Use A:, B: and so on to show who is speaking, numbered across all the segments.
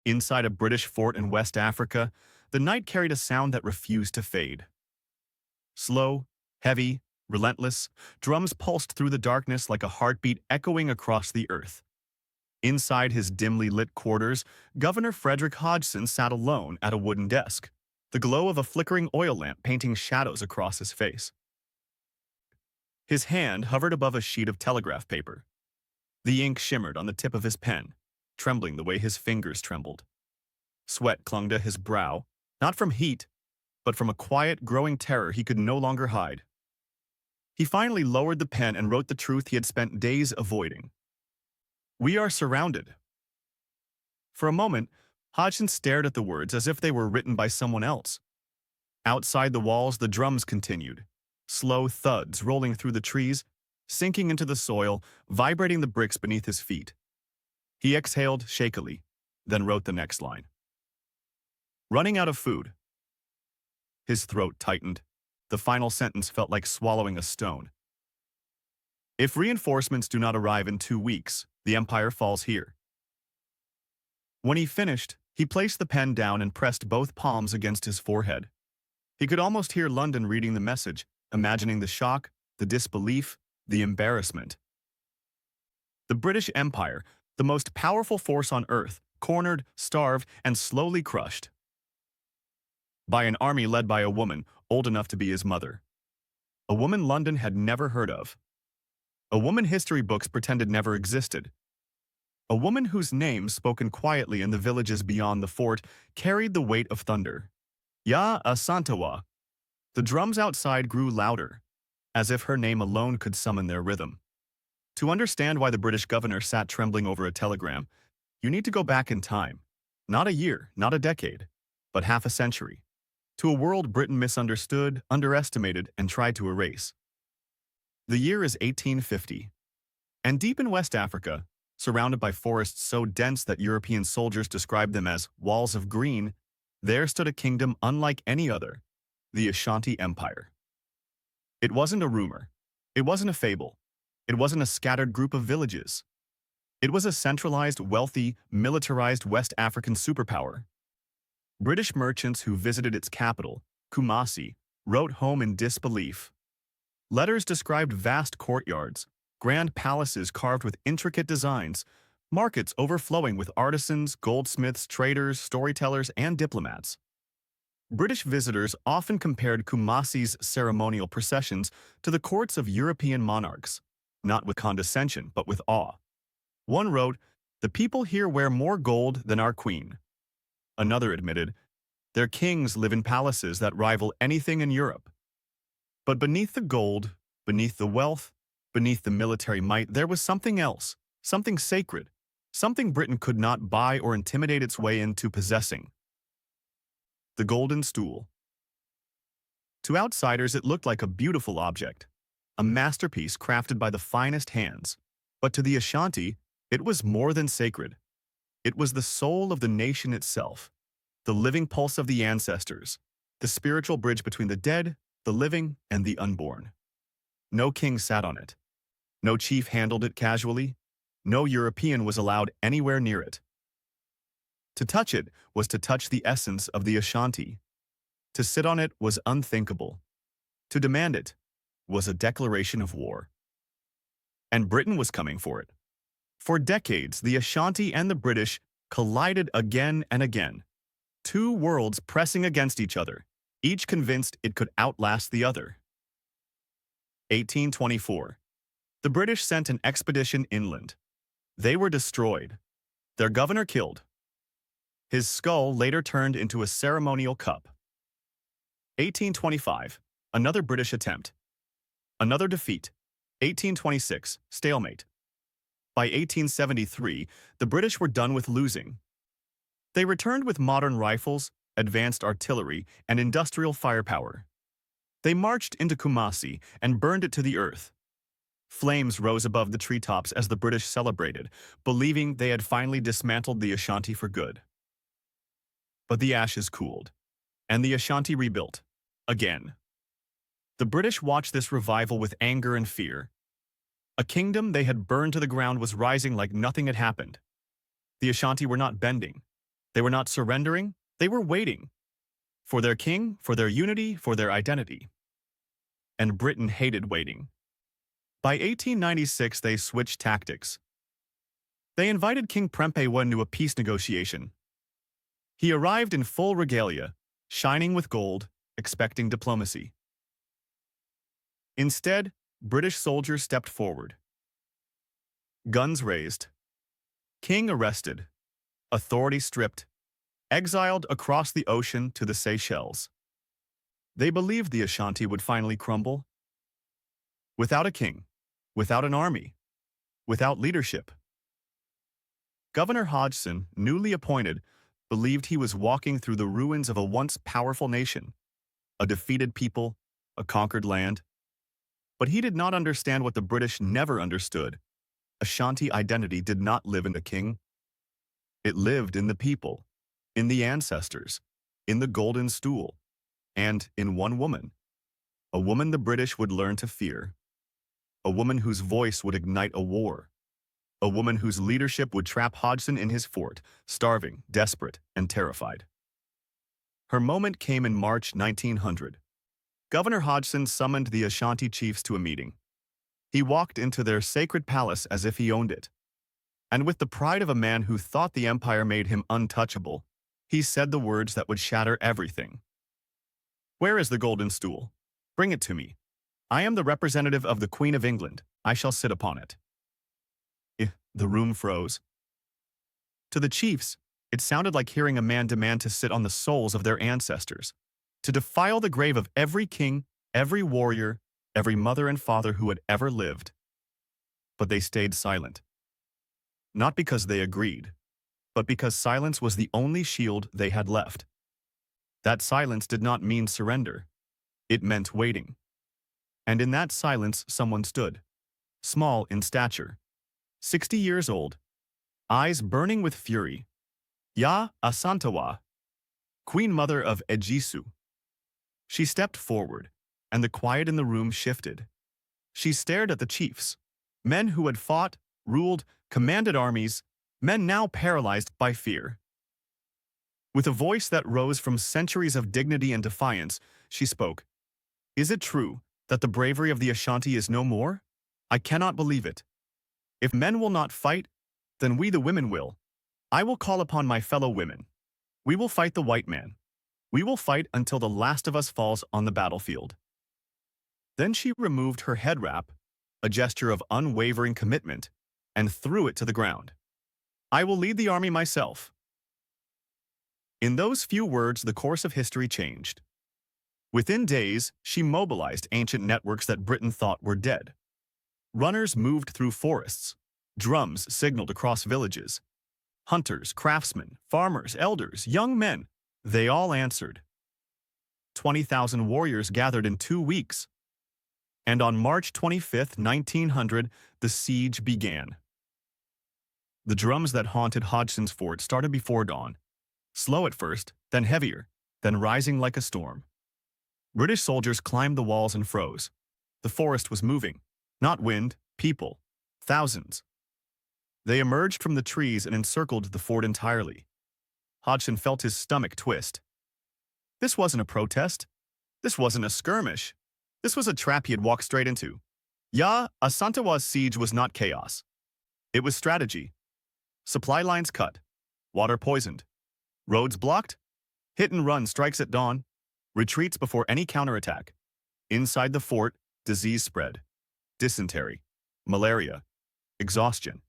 A: Inside a British fort in West Africa, the night carried a sound that refused to fade. Slow, heavy, relentless, drums pulsed through the darkness like a heartbeat echoing across the earth. Inside his dimly lit quarters, Governor Frederick Hodgson sat alone at a wooden desk, the glow of a flickering oil lamp painting shadows across his face. His hand hovered above a sheet of telegraph paper. The ink shimmered on the tip of his pen, trembling the way his fingers trembled. Sweat clung to his brow, not from heat, but from a quiet, growing terror he could no longer hide. He finally lowered the pen and wrote the truth he had spent days avoiding. "We are surrounded." For a moment, Hodgson stared at the words as if they were written by someone else. Outside the walls, the drums continued, slow thuds rolling through the trees, sinking into the soil, vibrating the bricks beneath his feet. He exhaled shakily, then wrote the next line. "Running out of food." His throat tightened. The final sentence felt like swallowing a stone. "If reinforcements do not arrive in 2 weeks, the empire falls here." When he finished, he placed the pen down and pressed both palms against his forehead. He could almost hear London reading the message, imagining the shock, the disbelief, the embarrassment. The British Empire, the most powerful force on earth, cornered, starved, and slowly crushed. By an army led by a woman old enough to be his mother. A woman London had never heard of. A woman history books pretended never existed. A woman whose name, spoken quietly in the villages beyond the fort, carried the weight of thunder. Yaa Asantewaa. The drums outside grew louder, as if her name alone could summon their rhythm. To understand why the British governor sat trembling over a telegram, you need to go back in time. Not a year, not a decade, but half a century. To a world Britain misunderstood, underestimated, and tried to erase. The year is 1850. And deep in West Africa, surrounded by forests so dense that European soldiers described them as walls of green, there stood a kingdom unlike any other, the Ashanti Empire. It wasn't a rumor. It wasn't a fable. It wasn't a scattered group of villages. It was a centralized, wealthy, militarized West African superpower. British merchants who visited its capital, Kumasi, wrote home in disbelief. Letters described vast courtyards, grand palaces carved with intricate designs, markets overflowing with artisans, goldsmiths, traders, storytellers, and diplomats. British visitors often compared Kumasi's ceremonial processions to the courts of European monarchs, not with condescension, but with awe. One wrote, "The people here wear more gold than our queen." Another admitted, "Their kings live in palaces that rival anything in Europe." But beneath the gold, beneath the wealth, beneath the military might, there was something else, something sacred, something Britain could not buy or intimidate its way into possessing. The Golden Stool. To outsiders, it looked like a beautiful object, a masterpiece crafted by the finest hands. But to the Ashanti, it was more than sacred. It was the soul of the nation itself, the living pulse of the ancestors, the spiritual bridge between the dead, the living, and the unborn. No king sat on it. No chief handled it casually. No European was allowed anywhere near it. To touch it was to touch the essence of the Ashanti. To sit on it was unthinkable. To demand it was a declaration of war. And Britain was coming for it. For decades, the Ashanti and the British collided again and again. Two worlds pressing against each other, each convinced it could outlast the other. 1824. The British sent an expedition inland. They were destroyed. Their governor killed. His skull later turned into a ceremonial cup. 1825. Another British attempt. Another defeat. 1826. Stalemate. By 1873, the British were done with losing. They returned with modern rifles, advanced artillery, and industrial firepower. They marched into Kumasi and burned it to the earth. Flames rose above the treetops as the British celebrated, believing they had finally dismantled the Ashanti for good. But the ashes cooled, and the Ashanti rebuilt, again. The British watched this revival with anger and fear. A kingdom they had burned to the ground was rising like nothing had happened. The Ashanti were not bending. They were not surrendering, they were waiting. For their king, for their unity, for their identity. And Britain hated waiting. By 1896, they switched tactics. They invited King Prempeh to a peace negotiation. He arrived in full regalia, shining with gold, expecting diplomacy. Instead, British soldiers stepped forward. Guns raised. King arrested. Authority stripped. Exiled across the ocean to the Seychelles. They believed the Ashanti would finally crumble. Without a king, without an army, without leadership. Governor Hodgson, newly appointed, believed he was walking through the ruins of a once powerful nation, a defeated people, a conquered land. But he did not understand what the British never understood. Ashanti identity did not live in a king. It lived in the people, in the ancestors, in the Golden Stool, and in one woman. A woman the British would learn to fear. A woman whose voice would ignite a war. A woman whose leadership would trap Hodgson in his fort, starving, desperate, and terrified. Her moment came in March 1900. Governor Hodgson summoned the Ashanti chiefs to a meeting. He walked into their sacred palace as if he owned it. And with the pride of a man who thought the empire made him untouchable, he said the words that would shatter everything. "Where is the Golden Stool? Bring it to me. I am the representative of the Queen of England. I shall sit upon it." The room froze. To the chiefs, it sounded like hearing a man demand to sit on the souls of their ancestors, to defile the grave of every king, every warrior, every mother and father who had ever lived. But they stayed silent. Not because they agreed, but because silence was the only shield they had left. That silence did not mean surrender. It meant waiting. And in that silence, someone stood, small in stature, 60 years old, eyes burning with fury. Yaa Asantewaa, Queen Mother of Ejisu. She stepped forward, and the quiet in the room shifted. She stared at the chiefs, men who had fought, ruled, commanded armies, men now paralyzed by fear. With a voice that rose from centuries of dignity and defiance, she spoke. "Is it true that the bravery of the Ashanti is no more? I cannot believe it. If men will not fight, then we the women will. I will call upon my fellow women. We will fight the white man. We will fight until the last of us falls on the battlefield." Then she removed her head wrap, a gesture of unwavering commitment, and threw it to the ground. "I will lead the army myself." In those few words, the course of history changed. Within days, she mobilized ancient networks that Britain thought were dead. Runners moved through forests. Drums signaled across villages. Hunters, craftsmen, farmers, elders, young men, they all answered. 20,000 warriors gathered in 2 weeks. And on March 25, 1900, the siege began. The drums that haunted Hodgson's fort started before dawn. Slow at first, then heavier, then rising like a storm. British soldiers climbed the walls and froze. The forest was moving. Not wind, people, thousands. They emerged from the trees and encircled the fort entirely. Hodgson felt his stomach twist. This wasn't a protest. This wasn't a skirmish. This was a trap he had walked straight into. Yaa Asantewaa's siege was not chaos. It was strategy. Supply lines cut. Water poisoned. Roads blocked. Hit and run strikes at dawn. Retreats before any counterattack. Inside the fort, disease spread. Dysentery, malaria, exhaustion.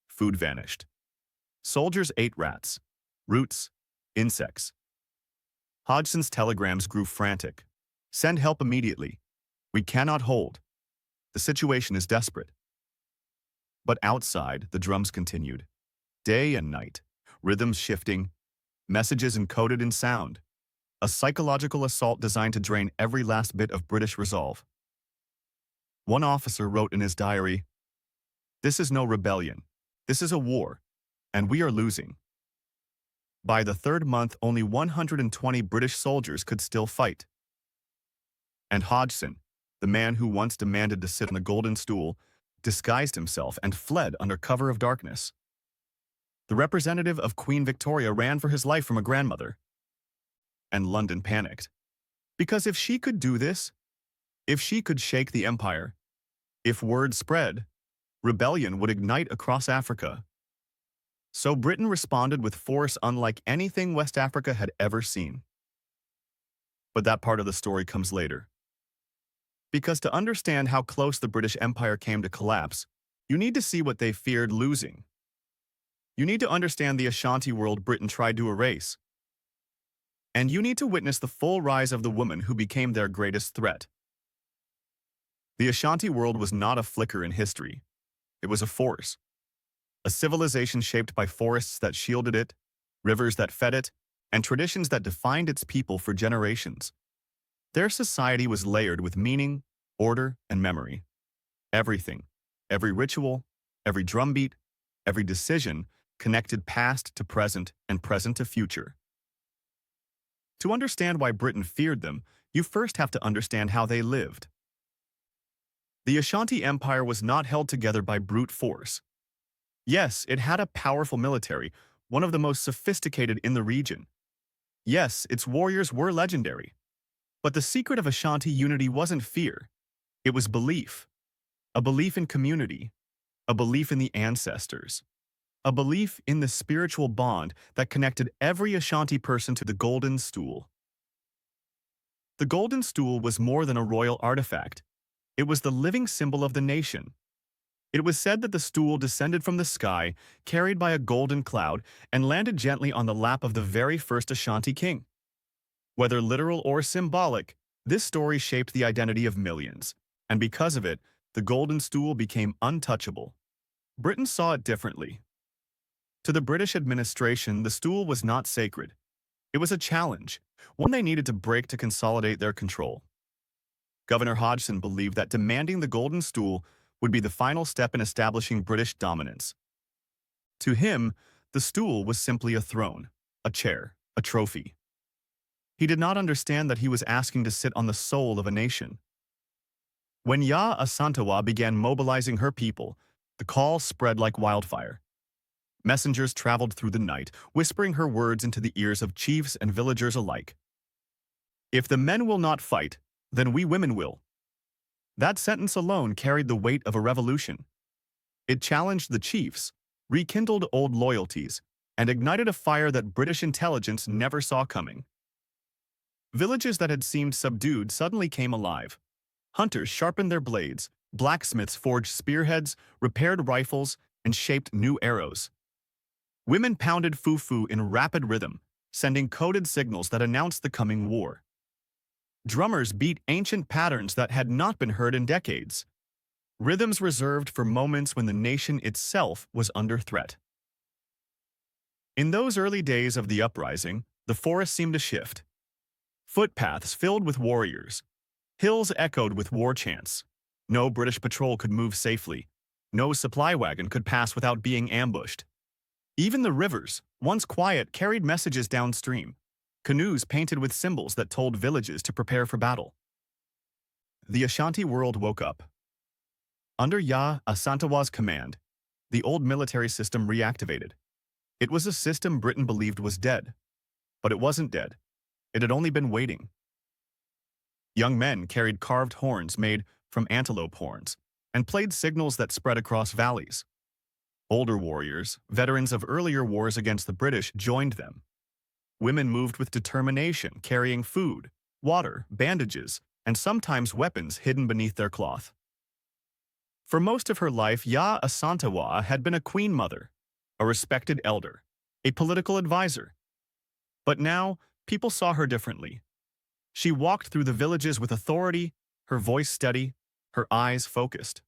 A: Food vanished. Soldiers ate rats, roots, insects. Hodgson's telegrams grew frantic. "Send help immediately. We cannot hold. The situation is desperate." But outside, the drums continued. Day and night, rhythms shifting, messages encoded in sound. A psychological assault designed to drain every last bit of British resolve. One officer wrote in his diary, "This is no rebellion. This is a war, and we are losing." By the third month, only 120 British soldiers could still fight. And Hodgson, the man who once demanded to sit on the Golden Stool, disguised himself and fled under cover of darkness. The representative of Queen Victoria ran for his life from a grandmother. And London panicked. Because if she could do this, if she could shake the empire, if word spread, rebellion would ignite across Africa. So Britain responded with force unlike anything West Africa had ever seen. But that part of the story comes later. Because to understand how close the British Empire came to collapse, you need to see what they feared losing. You need to understand the Ashanti world Britain tried to erase. And you need to witness the full rise of the woman who became their greatest threat. The Ashanti world was not a flicker in history. It was a force. A civilization shaped by forests that shielded it, rivers that fed it, and traditions that defined its people for generations. Their society was layered with meaning, order, and memory. Everything, every ritual, every drumbeat, every decision connected past to present and present to future. To understand why Britain feared them, you first have to understand how they lived. The Ashanti Empire was not held together by brute force. Yes, it had a powerful military, one of the most sophisticated in the region. Yes, its warriors were legendary. But the secret of Ashanti unity wasn't fear. It was belief. A belief in community. A belief in the ancestors. A belief in the spiritual bond that connected every Ashanti person to the Golden Stool. The Golden Stool was more than a royal artifact. It was the living symbol of the nation. It was said that the stool descended from the sky, carried by a golden cloud, and landed gently on the lap of the very first Ashanti king. Whether literal or symbolic, this story shaped the identity of millions, and because of it, the Golden Stool became untouchable. Britain saw it differently. To the British administration, the stool was not sacred. It was a challenge, one they needed to break to consolidate their control. Governor Hodgson believed that demanding the Golden Stool would be the final step in establishing British dominance. To him, the stool was simply a throne, a chair, a trophy. He did not understand that he was asking to sit on the soul of a nation. When Yaa Asantewaa began mobilizing her people, the call spread like wildfire. Messengers traveled through the night, whispering her words into the ears of chiefs and villagers alike. "If the men will not fight, then we women will." That sentence alone carried the weight of a revolution. It challenged the chiefs, rekindled old loyalties, and ignited a fire that British intelligence never saw coming. Villages that had seemed subdued suddenly came alive. Hunters sharpened their blades, blacksmiths forged spearheads, repaired rifles, and shaped new arrows. Women pounded fufu in rapid rhythm, sending coded signals that announced the coming war. Drummers beat ancient patterns that had not been heard in decades. Rhythms reserved for moments when the nation itself was under threat. In those early days of the uprising, the forest seemed to shift. Footpaths filled with warriors. Hills echoed with war chants. No British patrol could move safely. No supply wagon could pass without being ambushed. Even the rivers, once quiet, carried messages downstream. Canoes painted with symbols that told villages to prepare for battle. The Ashanti world woke up. Under Yaa Asantewaa's command, the old military system reactivated. It was a system Britain believed was dead. But it wasn't dead. It had only been waiting. Young men carried carved horns made from antelope horns and played signals that spread across valleys. Older warriors, veterans of earlier wars against the British, joined them. Women moved with determination, carrying food, water, bandages, and sometimes weapons hidden beneath their cloth. For most of her life, Yaa Asantewaa had been a queen mother, a respected elder, a political advisor. But now, people saw her differently. She walked through the villages with authority, her voice steady, her eyes focused.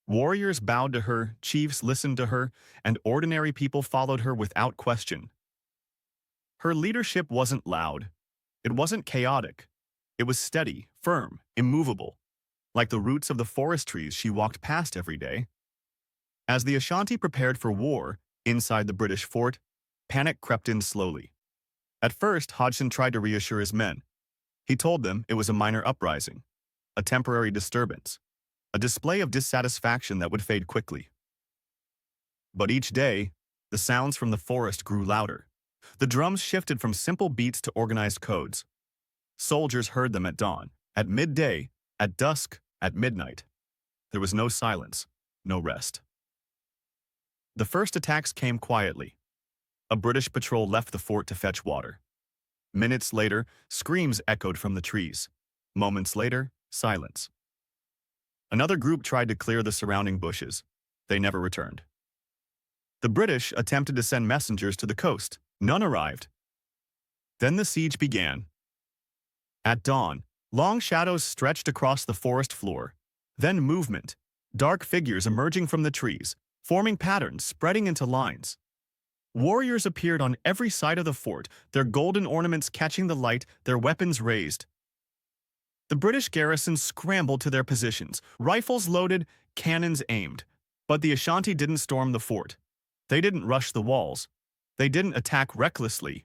A: Warriors bowed to her, chiefs listened to her, and ordinary people followed her without question. Her leadership wasn't loud. It wasn't chaotic. It was steady, firm, immovable, like the roots of the forest trees she walked past every day. As the Ashanti prepared for war inside the British fort, panic crept in slowly. At first, Hodgson tried to reassure his men. He told them it was a minor uprising, a temporary disturbance, a display of dissatisfaction that would fade quickly. But each day, The sounds from the forest grew louder. The drums shifted from simple beats to organized codes. Soldiers heard them at dawn, at midday, at dusk, at midnight. There was no silence, no rest. The first attacks came quietly. A British patrol left the fort to fetch water. Minutes later, screams echoed from the trees. Moments later, silence. Another group tried to clear the surrounding bushes. They never returned. The British attempted to send messengers to the coast. None arrived. Then the siege began. At dawn, long shadows stretched across the forest floor. Then movement, dark figures emerging from the trees, forming patterns, spreading into lines. Warriors appeared on every side of the fort, their golden ornaments catching the light, their weapons raised. The British garrison scrambled to their positions, rifles loaded, cannons aimed. But the Ashanti didn't storm the fort. They didn't rush the walls. They didn't attack recklessly.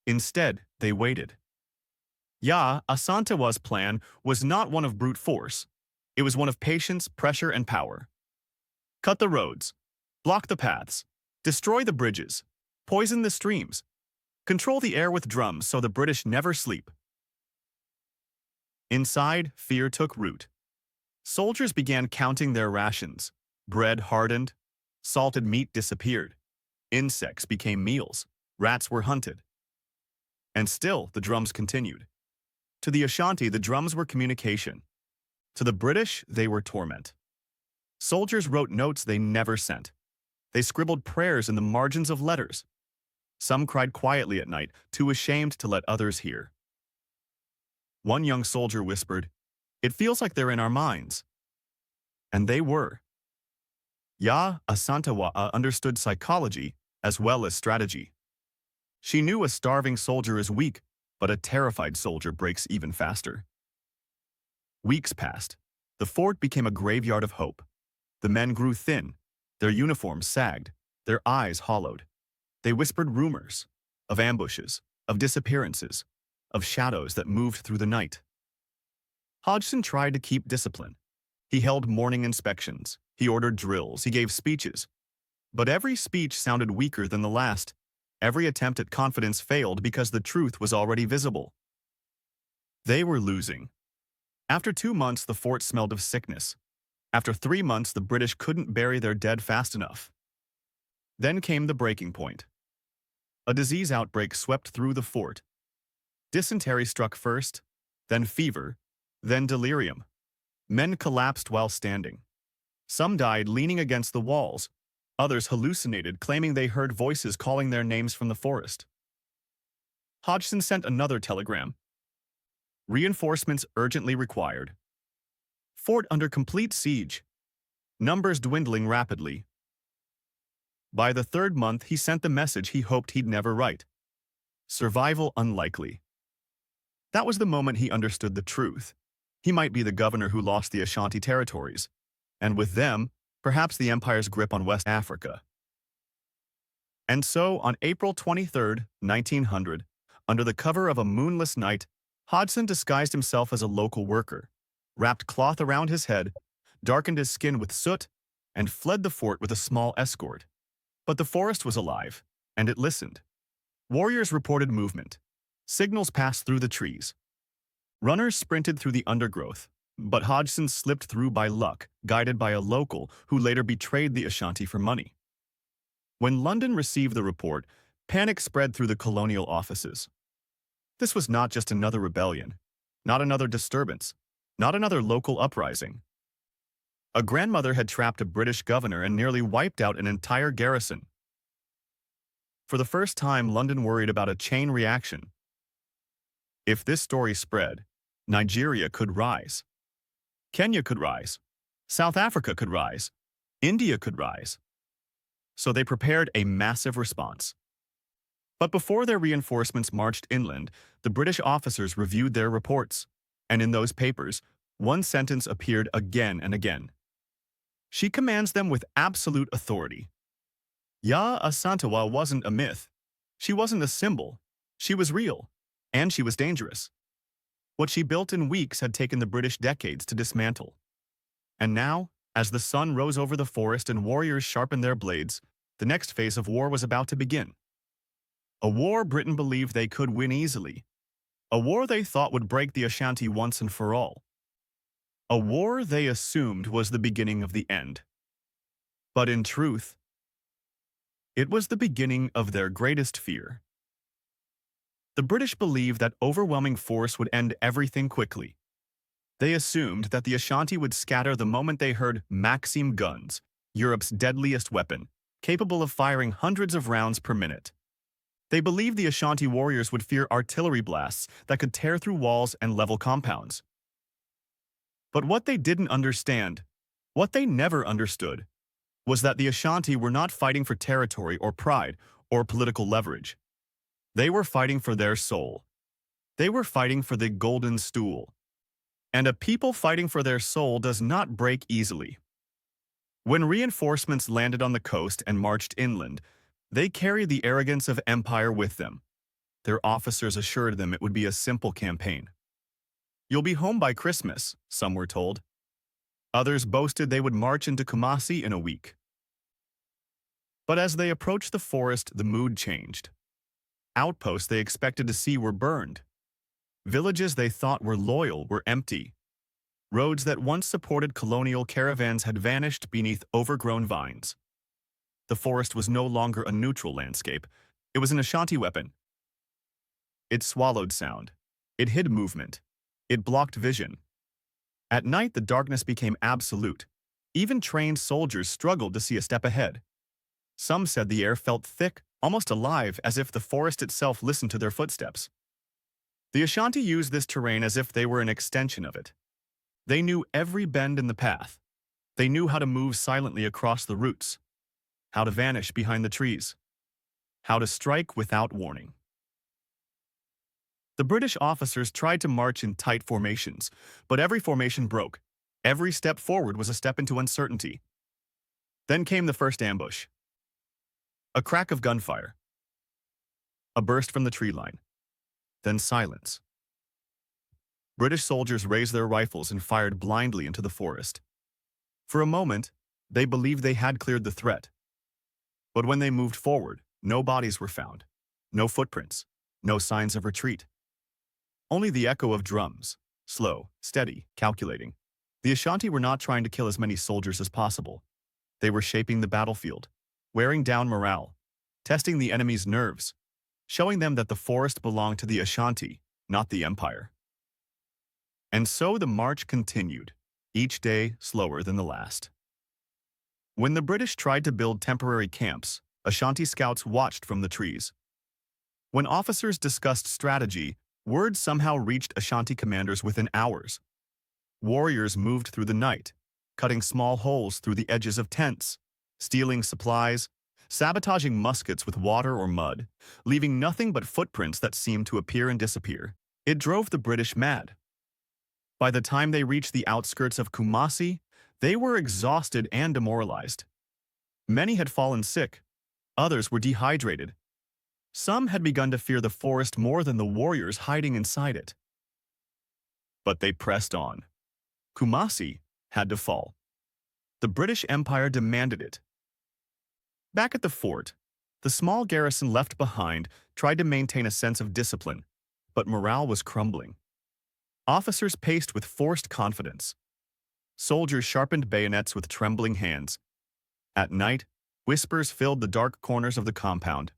A: Instead, they waited. Yaa Asantewa's plan was not one of brute force. It was one of patience, pressure, and power. Cut the roads, block the paths, destroy the bridges, poison the streams, control the air with drums so the British never sleep. Inside, fear took root. Soldiers began counting their rations. Bread hardened, salted meat disappeared. Insects became meals, rats were hunted. And still, the drums continued. To the Ashanti, the drums were communication. To the British, they were torment. Soldiers wrote notes they never sent. They scribbled prayers in the margins of letters. Some cried quietly at night, too ashamed to let others hear. One young soldier whispered, "It feels like they're in our minds." And they were. Yaa Asantewaa understood psychology as well as strategy. She knew a starving soldier is weak, but a terrified soldier breaks even faster. Weeks passed. The fort became a graveyard of hope. The men grew thin. Their uniforms sagged. Their eyes hollowed. They whispered rumors of ambushes, of disappearances, of shadows that moved through the night. Hodgson tried to keep discipline. He held morning inspections. He ordered drills. He gave speeches. But every speech sounded weaker than the last. Every attempt at confidence failed because the truth was already visible. They were losing. After 2 months, the fort smelled of sickness. After 3 months, the British couldn't bury their dead fast enough. Then came the breaking point. A disease outbreak swept through the fort. Dysentery struck first, then fever, then delirium. Men collapsed while standing. Some died leaning against the walls. Others hallucinated, claiming they heard voices calling their names from the forest. Hodgson sent another telegram. Reinforcements urgently required. Fort under complete siege. Numbers dwindling rapidly. By the 3rd month, he sent the message he hoped he'd never write. Survival unlikely. That was the moment he understood the truth. He might be the governor who lost the Ashanti territories, and with them, perhaps the empire's grip on West Africa. And so, on April 23, 1900, under the cover of a moonless night, Hodgson disguised himself as a local worker, wrapped cloth around his head, darkened his skin with soot, and fled the fort with a small escort. But the forest was alive, and it listened. Warriors reported movement. Signals passed through the trees. Runners sprinted through the undergrowth, but Hodgson slipped through by luck, guided by a local who later betrayed the Ashanti for money. When London received the report, panic spread through the colonial offices. This was not just another rebellion, not another disturbance, not another local uprising. A grandmother had trapped a British governor and nearly wiped out an entire garrison. For the first time, London worried about a chain reaction. If this story spread, Nigeria could rise. Kenya could rise. South Africa could rise. India could rise. So they prepared a massive response. But before their reinforcements marched inland, the British officers reviewed their reports. And in those papers, one sentence appeared again and again. She commands them with absolute authority. Yaa Asantewaa wasn't a myth. She wasn't a symbol. She was real. And she was dangerous. What she built in weeks had taken the British decades to dismantle. And now, as the sun rose over the forest and warriors sharpened their blades, the next phase of war was about to begin. A war Britain believed they could win easily. A war they thought would break the Ashanti once and for all. A war they assumed was the beginning of the end. But in truth, it was the beginning of their greatest fear. The British believed that overwhelming force would end everything quickly. They assumed that the Ashanti would scatter the moment they heard Maxim guns, Europe's deadliest weapon, capable of firing hundreds of rounds per minute. They believed the Ashanti warriors would fear artillery blasts that could tear through walls and level compounds. But what they didn't understand, what they never understood, was that the Ashanti were not fighting for territory or pride or political leverage. They were fighting for their soul. They were fighting for the Golden Stool. And a people fighting for their soul does not break easily. When reinforcements landed on the coast and marched inland, they carried the arrogance of empire with them. Their officers assured them it would be a simple campaign. "You'll be home by Christmas," some were told. Others boasted they would march into Kumasi in a week. But as they approached the forest, the mood changed. Outposts they expected to see were burned. Villages they thought were loyal were empty. Roads that once supported colonial caravans had vanished beneath overgrown vines. The forest was no longer a neutral landscape. It was an Ashanti weapon. It swallowed sound. It hid movement. It blocked vision. At night, the darkness became absolute. Even trained soldiers struggled to see a step ahead. Some said the air felt thick, almost alive, as if the forest itself listened to their footsteps. The Ashanti used this terrain as if they were an extension of it. They knew every bend in the path. They knew how to move silently across the roots, how to vanish behind the trees, how to strike without warning. The British officers tried to march in tight formations, but every formation broke. Every step forward was a step into uncertainty. Then came the first ambush. A crack of gunfire. A burst from the tree line. Then silence. British soldiers raised their rifles and fired blindly into the forest. For a moment, they believed they had cleared the threat. But when they moved forward, no bodies were found, no footprints, no signs of retreat. Only the echo of drums, slow, steady, calculating. The Ashanti were not trying to kill as many soldiers as possible. They were shaping the battlefield, wearing down morale, testing the enemy's nerves, showing them that the forest belonged to the Ashanti, not the empire. And so the march continued, each day slower than the last. When the British tried to build temporary camps, Ashanti scouts watched from the trees. When officers discussed strategy, word somehow reached Ashanti commanders within hours. Warriors moved through the night, cutting small holes through the edges of tents, stealing supplies, sabotaging muskets with water or mud, leaving nothing but footprints that seemed to appear and disappear. It drove the British mad. By the time they reached the outskirts of Kumasi, they were exhausted and demoralized. Many had fallen sick. Others were dehydrated. Some had begun to fear the forest more than the warriors hiding inside it. But they pressed on. Kumasi had to fall. The British Empire demanded it. Back at the fort, the small garrison left behind tried to maintain a sense of discipline, but morale was crumbling. Officers paced with forced confidence. Soldiers sharpened bayonets with trembling hands. At night, whispers filled the dark corners of the compound.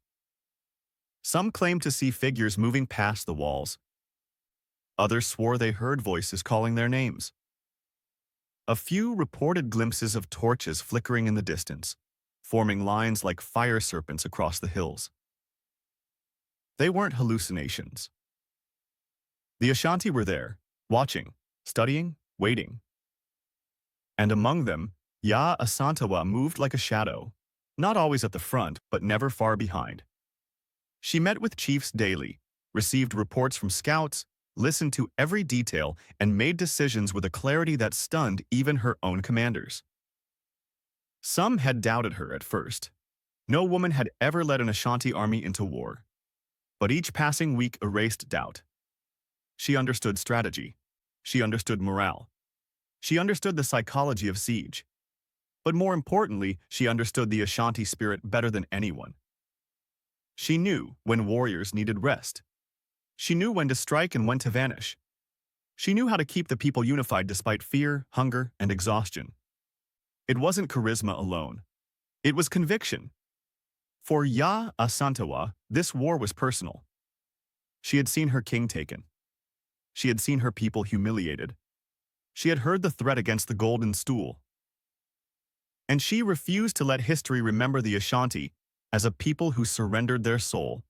A: Some claimed to see figures moving past the walls. Others swore they heard voices calling their names. A few reported glimpses of torches flickering in the distance, forming lines like fire serpents across the hills. They weren't hallucinations. The Ashanti were there, watching, studying, waiting. And among them, Yaa Asantewaa moved like a shadow, not always at the front, but never far behind. She met with chiefs daily, received reports from scouts, listened to every detail, and made decisions with a clarity that stunned even her own commanders. Some had doubted her at first. No woman had ever led an Ashanti army into war. But each passing week erased doubt. She understood strategy. She understood morale. She understood the psychology of siege. But more importantly, she understood the Ashanti spirit better than anyone. She knew when warriors needed rest. She knew when to strike and when to vanish. She knew how to keep the people unified despite fear, hunger, and exhaustion. It wasn't charisma alone. It was conviction. For Yaa Asantewaa, this war was personal. She had seen her king taken. She had seen her people humiliated. She had heard the threat against the Golden Stool. And she refused to let history remember the Ashanti as a people who surrendered their soul.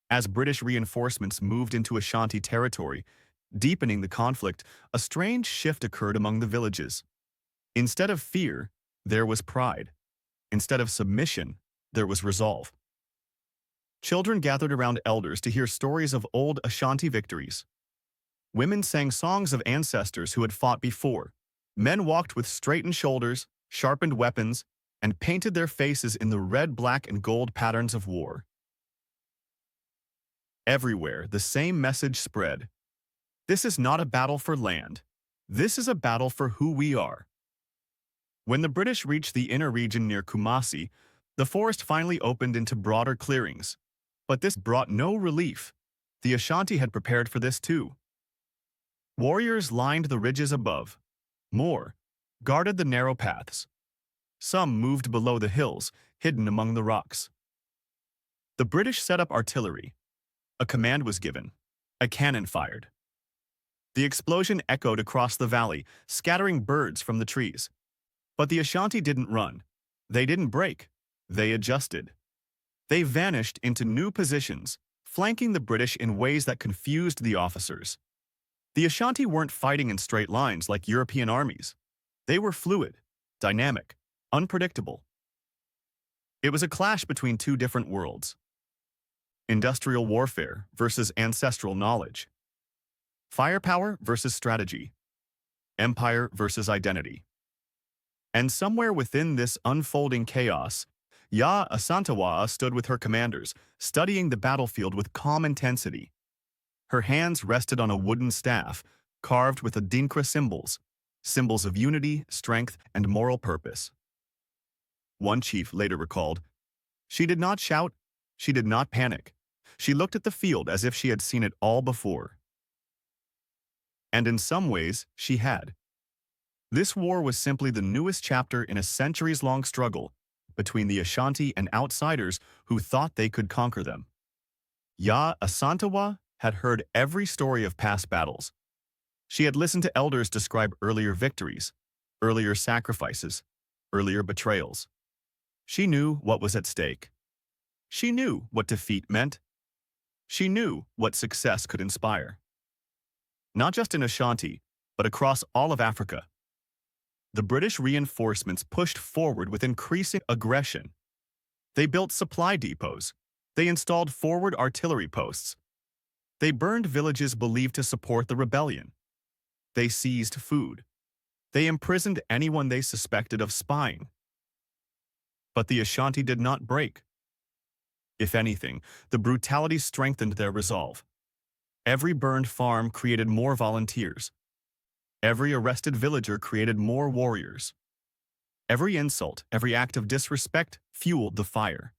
A: As British reinforcements moved into Ashanti territory, deepening the conflict, a strange shift occurred among the villages. Instead of fear, there was pride. Instead of submission, there was resolve. Children gathered around elders to hear stories of old Ashanti victories. Women sang songs of ancestors who had fought before. Men walked with straightened shoulders, sharpened weapons, and painted their faces in the red, black, and gold patterns of war. Everywhere, the same message spread. This is not a battle for land. This is a battle for who we are. When the British reached the inner region near Kumasi, the forest finally opened into broader clearings. But this brought no relief. The Ashanti had prepared for this too. Warriors lined the ridges above. More guarded the narrow paths. Some moved below the hills, hidden among the rocks. The British set up artillery. A command was given. A cannon fired. The explosion echoed across the valley, scattering birds from the trees. But the Ashanti didn't run. They didn't break. They adjusted. They vanished into new positions, flanking the British in ways that confused the officers. The Ashanti weren't fighting in straight lines like European armies. They were fluid, dynamic, unpredictable. It was a clash between two different worlds. Industrial warfare versus ancestral knowledge. Firepower versus strategy. Empire versus identity. And somewhere within this unfolding chaos, Yaa Asantewaa stood with her commanders, studying the battlefield with calm intensity. Her hands rested on a wooden staff, carved with Adinkra symbols, symbols of unity, strength, and moral purpose. One chief later recalled, "She did not shout, she did not panic. She looked at the field as if she had seen it all before." And in some ways, she had. This war was simply the newest chapter in a centuries-long struggle between the Ashanti and outsiders who thought they could conquer them. Yaa Asantewaa had heard every story of past battles. She had listened to elders describe earlier victories, earlier sacrifices, earlier betrayals. She knew what was at stake. She knew what defeat meant. She knew what success could inspire. Not just in Ashanti, but across all of Africa. The British reinforcements pushed forward with increasing aggression. They built supply depots. They installed forward artillery posts. They burned villages believed to support the rebellion. They seized food. They imprisoned anyone they suspected of spying. But the Ashanti did not break. If anything, the brutality strengthened their resolve. Every burned farm created more volunteers. Every arrested villager created more warriors. Every insult, every act of disrespect fueled the fire.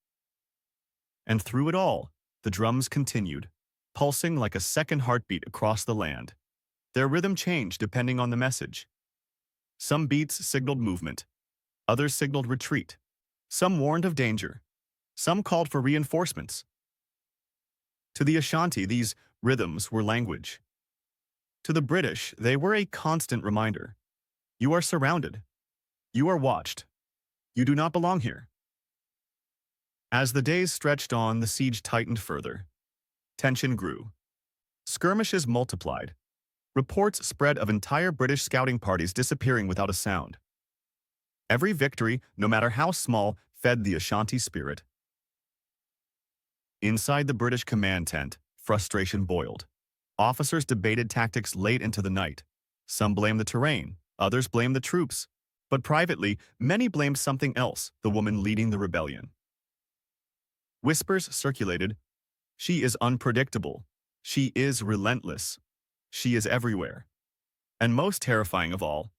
A: And through it all, the drums continued, pulsing like a second heartbeat across the land. Their rhythm changed depending on the message. Some beats signaled movement. Others signaled retreat. Some warned of danger. Some called for reinforcements. To the Ashanti, these rhythms were language. To the British, they were a constant reminder. You are surrounded. You are watched. You do not belong here. As the days stretched on, the siege tightened further. Tension grew. Skirmishes multiplied. Reports spread of entire British scouting parties disappearing without a sound. Every victory, no matter how small, fed the Ashanti spirit. Inside the British command tent, frustration boiled. Officers debated tactics late into the night. Some blamed the terrain, others blamed the troops. But privately, many blamed something else, the woman leading the rebellion. Whispers circulated. She is unpredictable. She is relentless. She is everywhere. And most terrifying of all,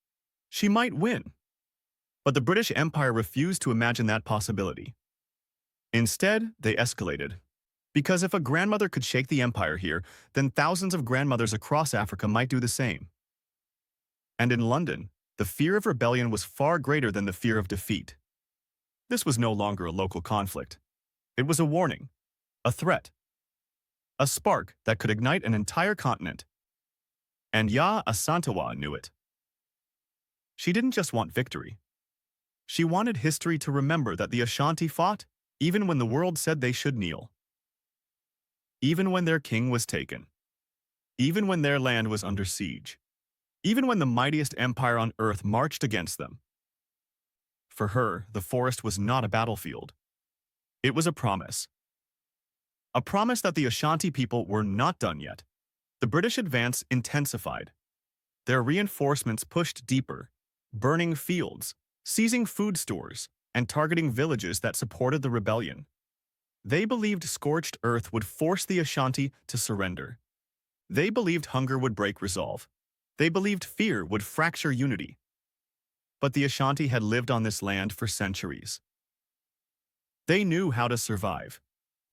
A: she might win. But the British Empire refused to imagine that possibility. Instead, they escalated. Because if a grandmother could shake the empire here, then thousands of grandmothers across Africa might do the same. And in London, the fear of rebellion was far greater than the fear of defeat. This was no longer a local conflict. It was a warning, a threat, a spark that could ignite an entire continent. And Yaa Asantewaa knew it. She didn't just want victory. She wanted history to remember that the Ashanti fought even when the world said they should kneel. Even when their king was taken. Even when their land was under siege. Even when the mightiest empire on earth marched against them. For her, the forest was not a battlefield. It was a promise. A promise that the Ashanti people were not done yet. The British advance intensified. Their reinforcements pushed deeper, burning fields, seizing food stores, and targeting villages that supported the rebellion. They believed scorched earth would force the Ashanti to surrender. They believed hunger would break resolve. They believed fear would fracture unity. But the Ashanti had lived on this land for centuries. They knew how to survive.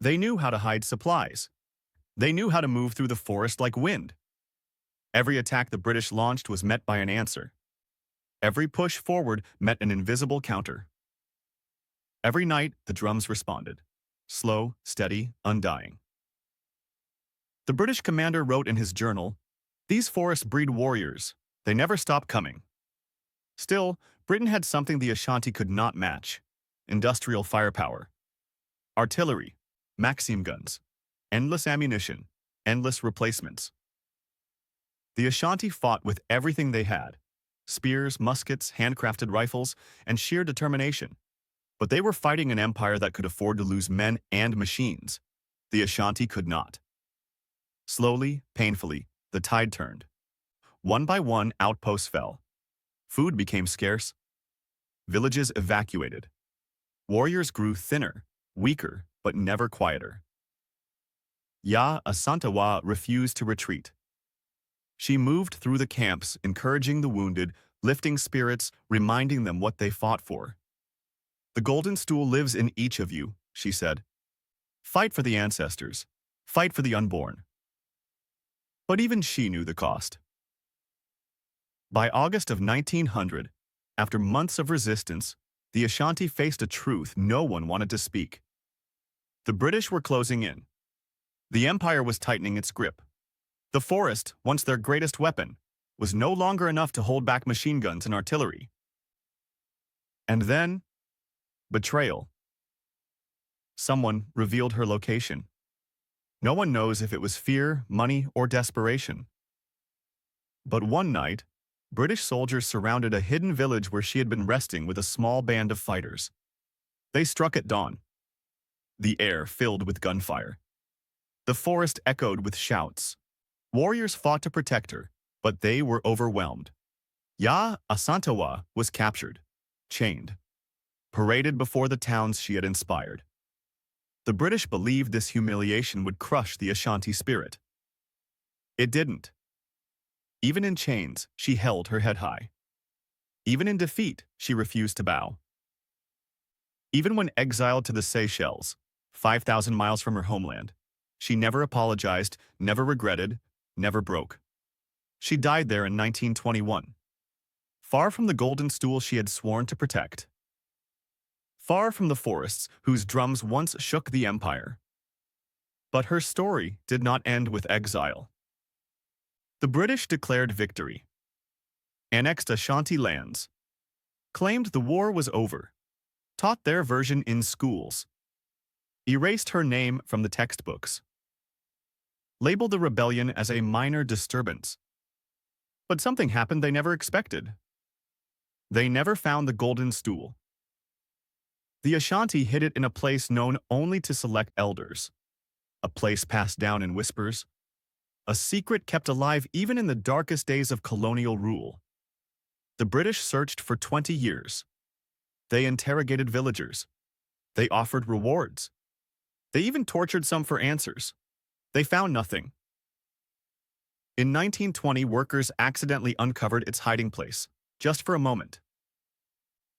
A: They knew how to hide supplies. They knew how to move through the forest like wind. Every attack the British launched was met by an answer. Every push forward met an invisible counter. Every night, the drums responded. Slow, steady, undying. The British commander wrote in his journal, "These forests breed warriors. They never stop coming." Still, Britain had something the Ashanti could not match: industrial firepower. Artillery, Maxim guns, endless ammunition, endless replacements. The Ashanti fought with everything they had: spears, muskets, handcrafted rifles, and sheer determination. But they were fighting an empire that could afford to lose men and machines. The Ashanti could not. Slowly, painfully, the tide turned. One by one, outposts fell. Food became scarce. Villages evacuated. Warriors grew thinner, weaker, but never quieter. Yaa Asantewaa refused to retreat. She moved through the camps, encouraging the wounded, lifting spirits, reminding them what they fought for. "The Golden Stool lives in each of you," she said. "Fight for the ancestors. Fight for the unborn." But even she knew the cost. By August of 1900, after months of resistance, the Ashanti faced a truth no one wanted to speak. The British were closing in. The empire was tightening its grip. The forest, once their greatest weapon, was no longer enough to hold back machine guns and artillery. And then, betrayal. Someone revealed her location. No one knows if it was fear, money, or desperation. But one night, British soldiers surrounded a hidden village where she had been resting with a small band of fighters. They struck at dawn. The air filled with gunfire. The forest echoed with shouts. Warriors fought to protect her, but they were overwhelmed. Yaa Asantewaa was captured, chained, paraded before the towns she had inspired. The British believed this humiliation would crush the Ashanti spirit. It didn't. Even in chains, she held her head high. Even in defeat, she refused to bow. Even when exiled to the Seychelles, 5,000 miles from her homeland, she never apologized, never regretted, never broke. She died there in 1921, far from the Golden Stool she had sworn to protect. Far from the forests whose drums once shook the empire. But her story did not end with exile. The British declared victory, annexed Ashanti lands, claimed the war was over, taught their version in schools, erased her name from the textbooks, labeled the rebellion as a minor disturbance. But something happened they never expected. They never found the Golden Stool. The Ashanti hid it in a place known only to select elders, a place passed down in whispers, a secret kept alive even in the darkest days of colonial rule. The British searched for 20 years. They interrogated villagers. They offered rewards. They even tortured some for answers. They found nothing. In 1920, workers accidentally uncovered its hiding place, just for a moment.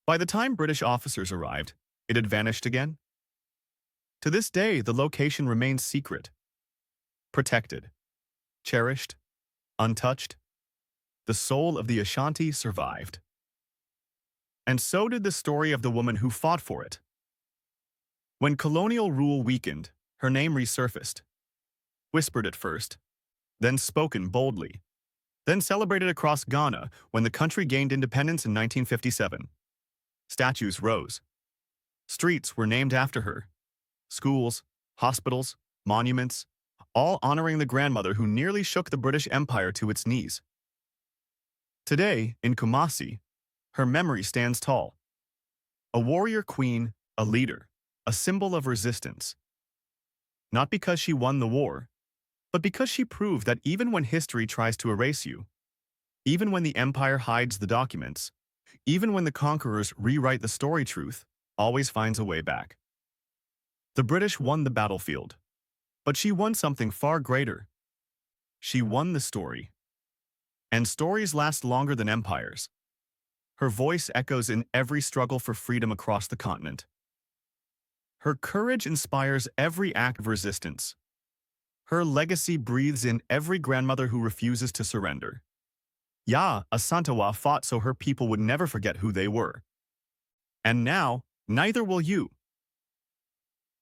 A: By the time British officers arrived, it had vanished again. To this day, the location remains secret, protected, cherished, untouched. The soul of the Ashanti survived. And so did the story of the woman who fought for it. When colonial rule weakened, her name resurfaced, whispered at first, then spoken boldly, then celebrated across Ghana when the country gained independence in 1957. Statues rose. Streets were named after her. Schools, hospitals, monuments, all honoring the grandmother who nearly shook the British Empire to its knees. Today, in Kumasi, her memory stands tall. A warrior queen, a leader, a symbol of resistance. Not because she won the war, but because she proved that even when history tries to erase you, even when the empire hides the documents, even when the conquerors rewrite the story, truth always finds a way back. The British won the battlefield, but she won something far greater. She won the story. And stories last longer than empires. Her voice echoes in every struggle for freedom across the continent. Her courage inspires every act of resistance. Her legacy breathes in every grandmother who refuses to surrender. Yaa Asantewaa fought so her people would never forget who they were. And now, neither will you.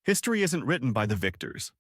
A: History isn't written by the victors.